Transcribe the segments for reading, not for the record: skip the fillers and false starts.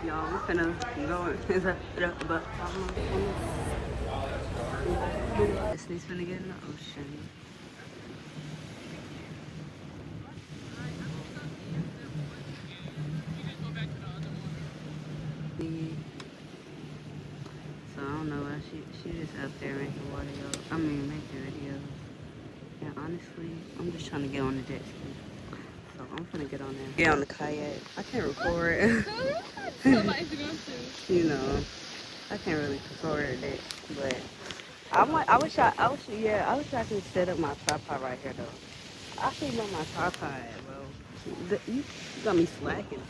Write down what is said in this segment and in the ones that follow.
Y'all, we finna go in the Bahamas. Disney's finna get in the ocean. So I don't know why she just up there making making videos. And honestly, I'm just trying to get on the jet ski. So I'm finna get on there. Get on the kayak. I can't record. You know, I can't really record it, but I wish I could set up my tripod right here though. I think on my tripod, bro. You got me slacking.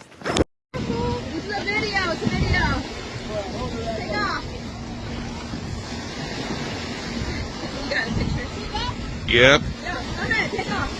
It's a video. It's a video. Take off. You got a picture? Yep. Yeah, go ahead. Take off.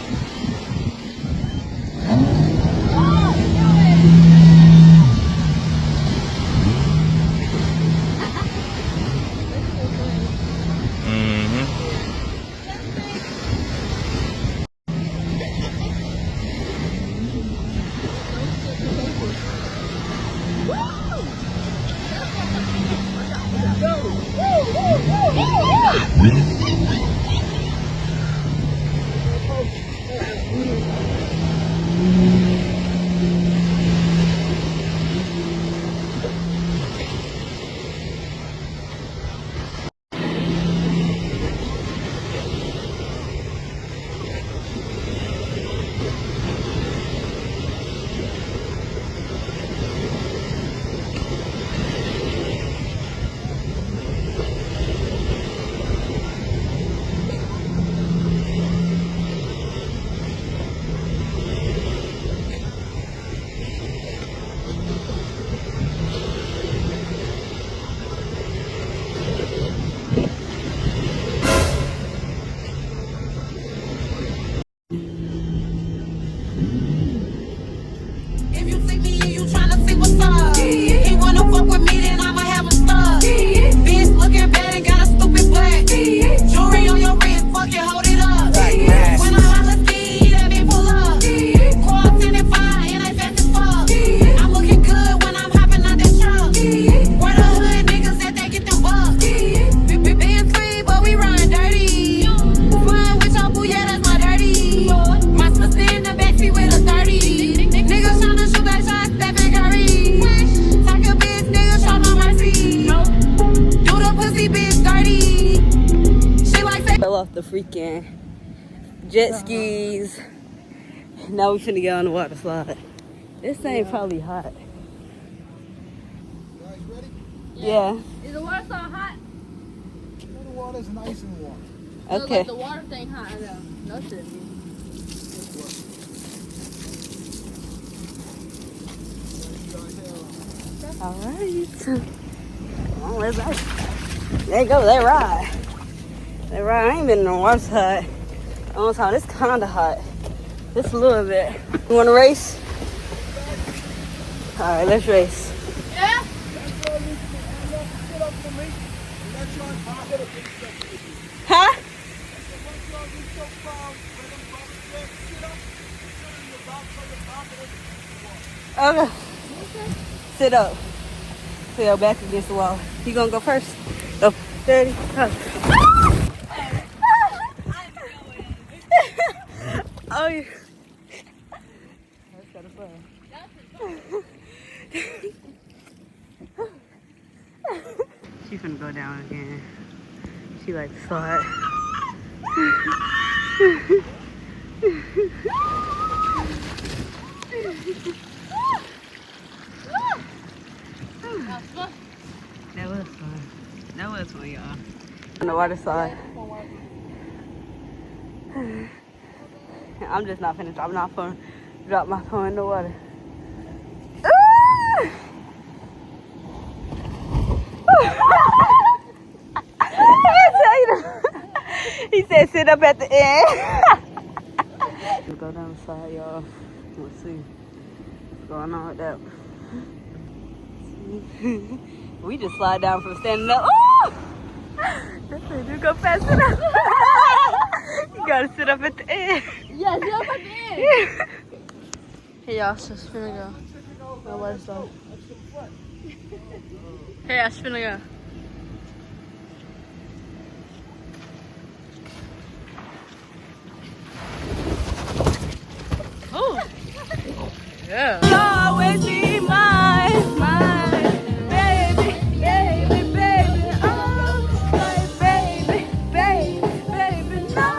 Off the freaking jet skis. Now we finna get on the water slide. This thing probably hot. You guys ready? Yeah. Is the water so hot? The water's nice and warm. Okay. Like the water thing hot. I know. No shit. All right. Come on, let's go. There go. They ride. They ride. I ain't been in the water side. On time. It's kind of hot. Just a little bit. You want to race? All right, let's race. Yeah. Huh? Okay. Sit up. Sit your back against the wall. You gonna go first? Go. 30. Go. Oh, yeah. That's kind of fun. She finna go down again. She like to slide. That was fun. That was fun, y'all. On the water slide. I'm just not finished. I'm not gonna drop my phone in the water. He said sit up at the end. We'll go down the side, y'all. Let's see what's going on with that. We just slide down from standing up. Oh! You go fast enough. You gotta sit up at the end. Yeah, sit up at the end. Hey y'all, so it's finna go. My wife's on. Hey, I finna go. Oh! Yeah. You'll always be mine, mine. Baby, baby, baby. Oh, like baby, baby, baby. No,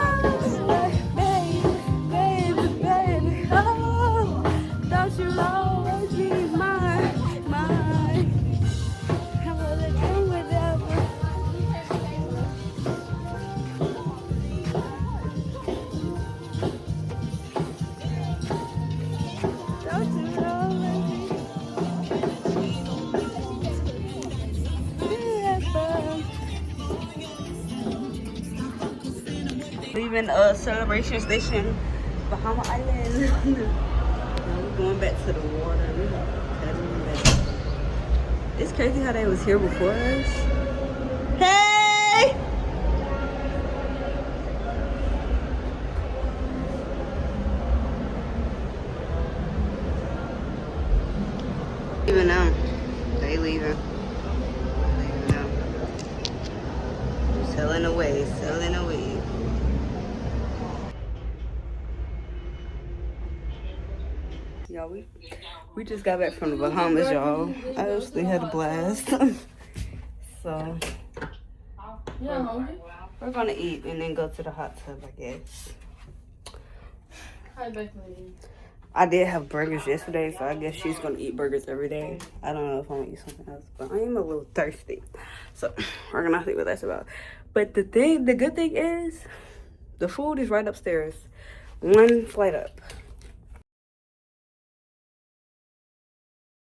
like baby, baby, baby. Oh, don't you always be mine, mine. How will I do without you? Don't you always be leaving Celebration Station, Bahamas Island. We're going back to the water. It's crazy how they was here before us. Hey! Leaving now. They leaving. Leaving now. Sailing away, sailing away. Y'all, we just got back from the Bahamas, y'all. I actually had a blast. So we're gonna eat and then go to the hot tub, I guess. Hi, Bethany. I did have burgers yesterday, so I guess she's gonna eat burgers every day. I don't know if I'm gonna eat something else, but I am a little thirsty. So we're gonna see what that's about. But the good thing is, the food is right upstairs. One flight up.